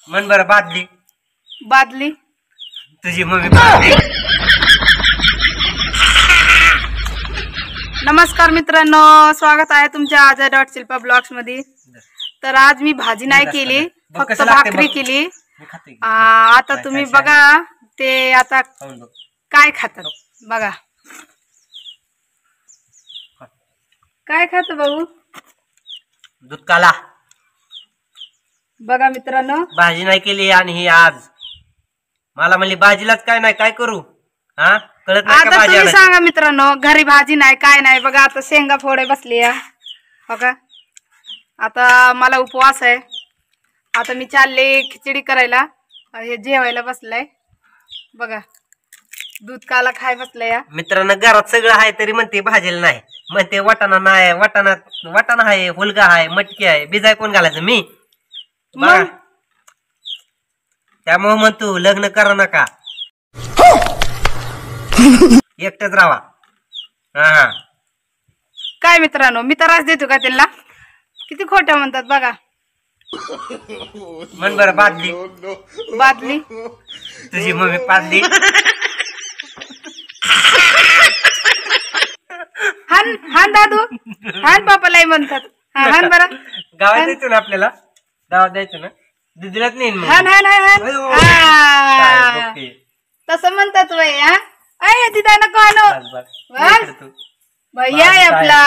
मन बरं बादली. बादली तुझी मम्मी बादली. नमस्कार मित्रांनो, स्वागत आहे तुमच्या आजा डॉट शिल्पा ब्लॉग्स मध्ये. तर आज मी भाजी नाही केली, फक्त भाकरी केली. आता तुम्ही बघा ते आता काय खातात बघा. काय खात भाऊ? दूध काला. बघा मित्रांनो, भाजी नाही केली आणि ही आज मला म्हणली भाजीलाच काय नाही, काय करू? हा कळत नाही का आता भाजी तुम्ही सांगा मित्रांनो, घरी भाजी नाही काय नाही. बघा आता शेंगा फोडे बसली बघा. आता मला उपवास आहे. आता मी चालले खिचडी करायला. हे जेवायला बसलाय बघा. दूध काला खाय बसलाय. मित्रांनो घरात सगळं आहे तरी म्हणते भाजीला नाही. म्हणते वाटाणा नाही, वाटाणा आहे, हुलगा आहे, मटकी आहे. बिजाय कोण घालायचं? मी. बघा त्यामुळे म्हणतो लग्न करा नका, एकटच राहा. हा काय मित्रांनो, मी त्रास देतो का त्यांना? किती खोटं म्हणतात बघा. मन बरं बादली. बादली तुझी मम्मी पादली. हान हान दादू, हान पापालाही म्हणतात. हान बरं. गावात द्यायचं ना, आपल्याला गावात द्यायचं ना. दिदीलाच नाही हान हान हान. तसं म्हणतात वय. तिथे नको आणू भैया आपला.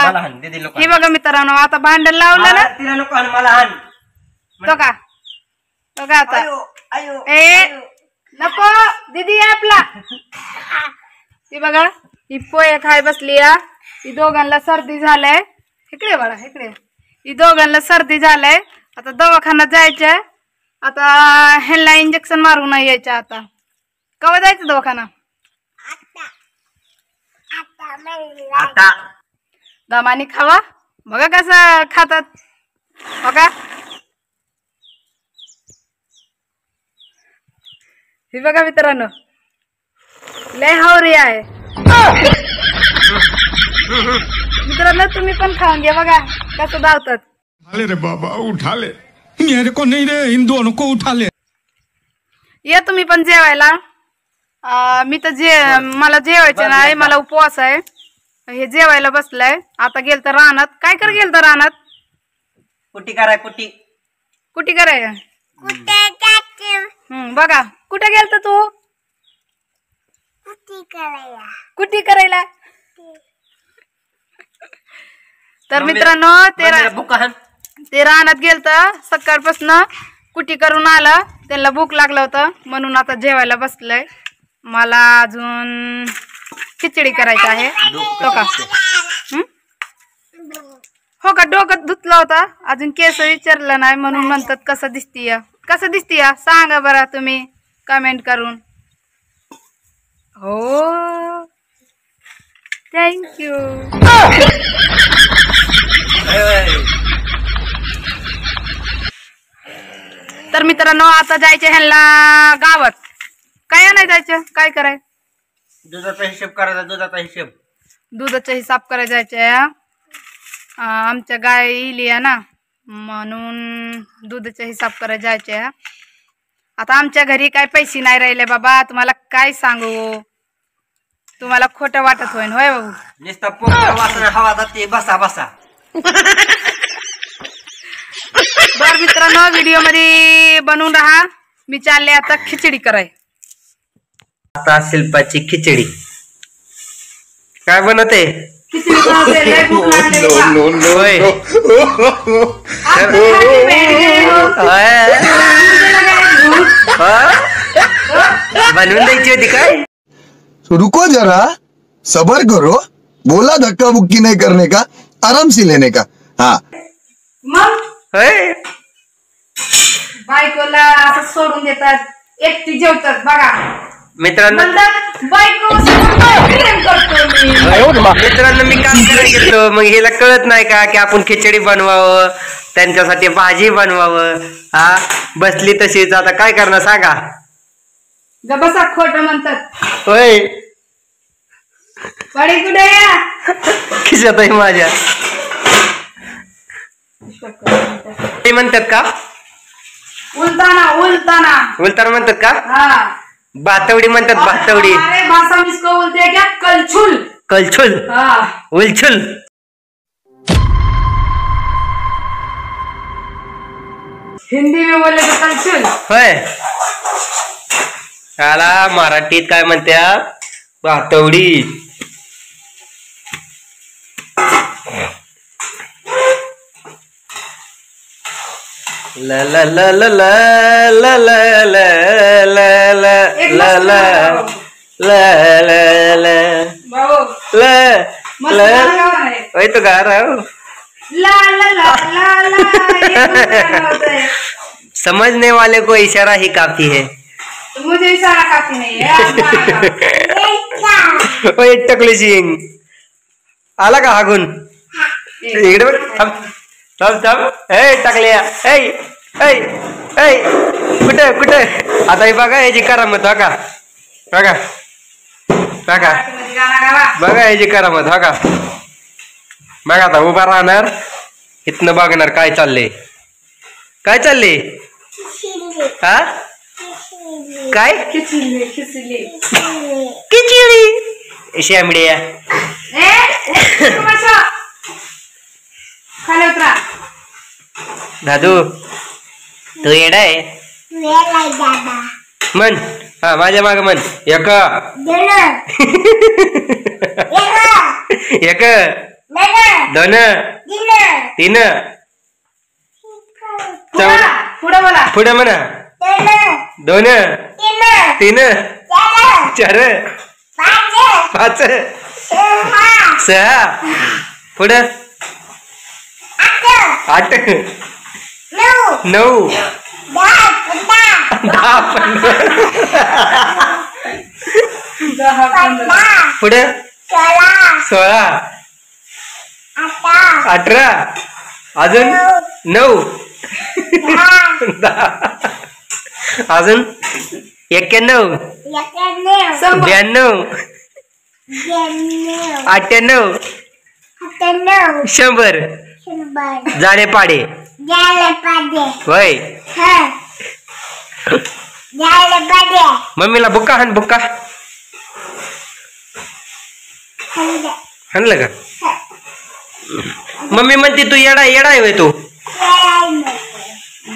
हे बघा मित्रांनो, आता भांडण लावलं ना. तिला नको आणि मला हान. तो का बघा आता. ए नको दीदी आपला. ती बघा ही पोहे खाय बसली. ही दोघांना सर्दी झालंय. इकडे बघा इकडे. ही दोघांना सर्दी झालंय. आता दवाखान्यात जायचंय. आता ह्यांना इंजेक्शन मारून यायचं. आता केव्हा जायचं दवाखाना? आता दमानी खावा. बघा कसं खातात बघा. हे बघा मित्रांनो, लय हावरी आहे. मित्रांनो तुम्ही पण खाऊन घ्या. बघा कसं धावतात. उठा रे बाबा, उठा ले. मेरे को नहीं रे, इन दोनों को उठा ले. या तुम्ही पण जेवायला. मी तर मला जेवायचं नाही, मला उपवास आहे. हे जेवायला बसलाय. आता गेल तर रानात. काय कर गेल तर रानात? कुटी कराय. कुटी कुठे कराय? बघा कुठे गेलत तू? कुठे करायला. तर मित्रांनो ते रानात गेलत. सकाळपासून कुटी करून आला. त्याला भूक लागलं होतं म्हणून आता जेवायला बसलंय. मला अजून खिचडी करायची आहे. तो का हो का डोकं धुतलं होता. अजून केस विचारलं नाही म्हणून म्हणतात कसं दिसतीय. कसं दिसतीय सांगा बरं तुम्ही कमेंट करून. हो थँक्यू. तर मित्रांनो आता जायचे ह्यांना गावात. काय नाही जायचं, काय कराय? दुधाचा हिशोब करायचा. दुधाचा हिशोब, दुधाचा हिसाब करायला जायचंय. आमच्या गाय इली आहे ना, म्हणून दुधाचा हिसाब करायला जायचंय. आता आमच्या घरी काय पैसे नाही राहिले बाबा. तुम्हाला काय सांगू, तुम्हाला खोटं वाटत होईन होय बाबू. नुसता पोकळ वासना हवा जाते. बसा बसा. बर मित्रांनो व्हिडिओ मध्ये बनवून राहा. मी चालले आता खिचडी कराय. आता शिल्पाची खिचडी काय बनवते? खिचडी बनवते. लय भूक लागली बा. होय. बनवून द्यायची होती काय? रुको जरा, सबर करो. बोला धक्का बुक्की नहीं करने का, आराम से लेने का. हाँ मग होय. बायकोला असं सोडून देतात, एकटी जेवतात बघा. मित्रांनो बायको मित्रांनो मी काम करायला गेलो. मग हिला कळत नाही का की आपण खिचडी बनवावं, त्यांच्यासाठी भाजी बनवावं. हा बसली तशीच. आता काय करणार सांगा? बसा खोट म्हणतात. होय वाडी कुठे खिशात आहे माझ्या. ते म्हणतात का उलताना उलताना उलताना म्हणतात का? हाँ भातवडी म्हणतात, भातवडी. हमारे भाषा में इसको बोलते हैं क्या? कलछुल. कलछुल, हाँ उलछुल. हिंदी में बोले तो कलछुल. होय. त्याला मराठीत काय म्हणतात? भातवडी. ला ला ला ला ला ला ला ला ला ला ला ला ला ला बाबू ला मस्त ला. गाणं गाणं आहे. वही तो गा रहा हूँ. ला ला ला ला ला ये गाणं होतं है. समझने वाले को इशारा ही काफी है. तो मुझे इशारा काफी नहीं है आप गाना ओए टकली सिंग आला का हागून? इकडे बघ. थांब थांब थांब. ए टाकल्या. ए ए ए कुठे कुठे? आता हे बघा याची करामत. बघा बघा बघा मध्ये गाणं गावा. बघा याची करामत. बघा बघा आता उभा राहणार, इथनं बघणार काय चाललंय. काय चाललंय? हा काय? खिचली खिचली. खिचडी शेंबड्या. ए बसा. खाली उतरा. दादू तू येडा आहे म्हण. हा माझ्या माग म्हण. एक एक दोन तीन चौदा. पुढे बोला. पुढे म्हणा. दोन तीन चार पाच सहा. पुढं आठ नऊ 10 15. पुढं 16 18 अजून 9 10 अजून 91 92 98 100 जाणे पाडे. होय. मम्मीला बुक्का हाण. बुक्का हाणलं का? मम्मी म्हणते तू येडा येडा आहे होय तू.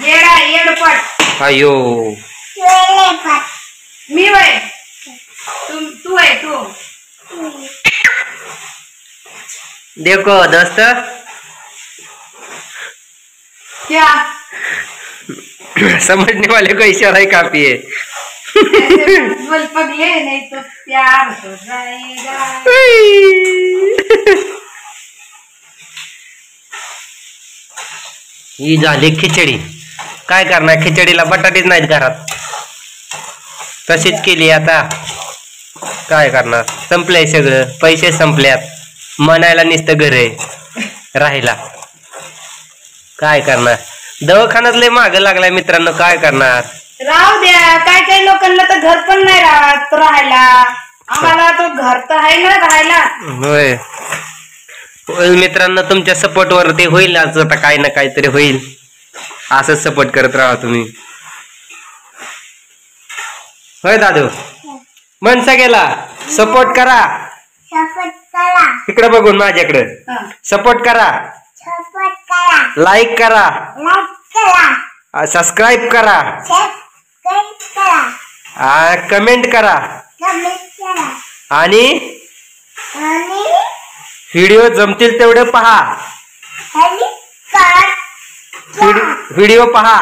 येडा येडपट. अयो मी वय तू आहे तू. देखो दोस्त क्या समझने वाले को इशारा ही काफी है. ऐसे मत बोल पगले नहीं तो प्यार हो जाएगा. ही झाली खिचडी. काय करणार? खिचडीला बटाटेच नाहीत घरात, तशीच केली. आता काय करणार? संपलंय सगळं. पैसे संपल्यात. म्हणायला नुसतं घर आहे राहायला. काय करणार? दवाखान्यात लय माग लागलाय मित्रांनो. काय करणार? राहू द्या. काय काही लोकांना तर घर पण नाही राहत राहायला. आम्हाला तो घर तर आहे ना राहायला. होय होय मित्रांनो, तुमच्या सपोर्ट वरती होईल. आज आता काही ना काहीतरी होईल. असंच सपोर्ट करत राहा तुम्ही. होय दादू मन सगळ्याला सपोर्ट करा. इकडे बघून माझ्याकडे सपोर्ट करा. लाईक करा. सबस्क्राईब करा. कमेंट करा. आणि व्हिडिओ जमतील तेवढे पहा. व्हिडिओ पहा.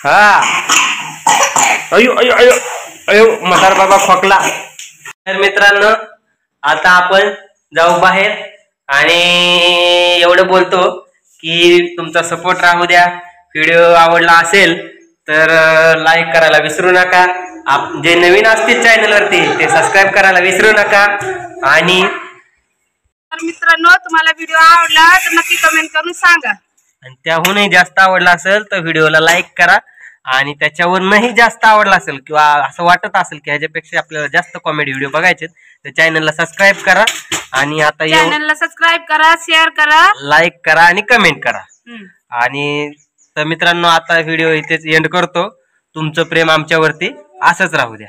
हा. अयो अयो अयो अयो म्हातार बाबा खोकला. तर मित्रांनो आता आपण जाऊ बाहेर आणि एवढं बोलतो की तुमचा सपोर्ट राहू द्या. व्हिडिओ आवडला असेल तर लाईक करायला विसरू नका. जे नवीन असतील चॅनल वरती ते सबस्क्राईब करायला विसरू नका. आणि मित्रांनो तुम्हाला व्हिडिओ आवडला तर नक्की कमेंट करून सांगा. आणि त्याहूनही जास्त आवडला असेल तर व्हिडिओला लाईक करा. आणि त्याच्यावरही जास्त आवडला असेल किंवा असं वाटत असेल की ह्याच्यापेक्षा आपल्याला जास्त कॉमेडी व्हिडिओ बघायचे तर चॅनलला सबस्क्राईब करा. आणि आता चॅनलला सबस्क्राईब करा, शेअर करा, लाईक करा आणि कमेंट करा. आणि तर मित्रांनो आता व्हिडिओ इथेच एंड करतो. तुमचं प्रेम आमच्यावरती असंच राहू द्या.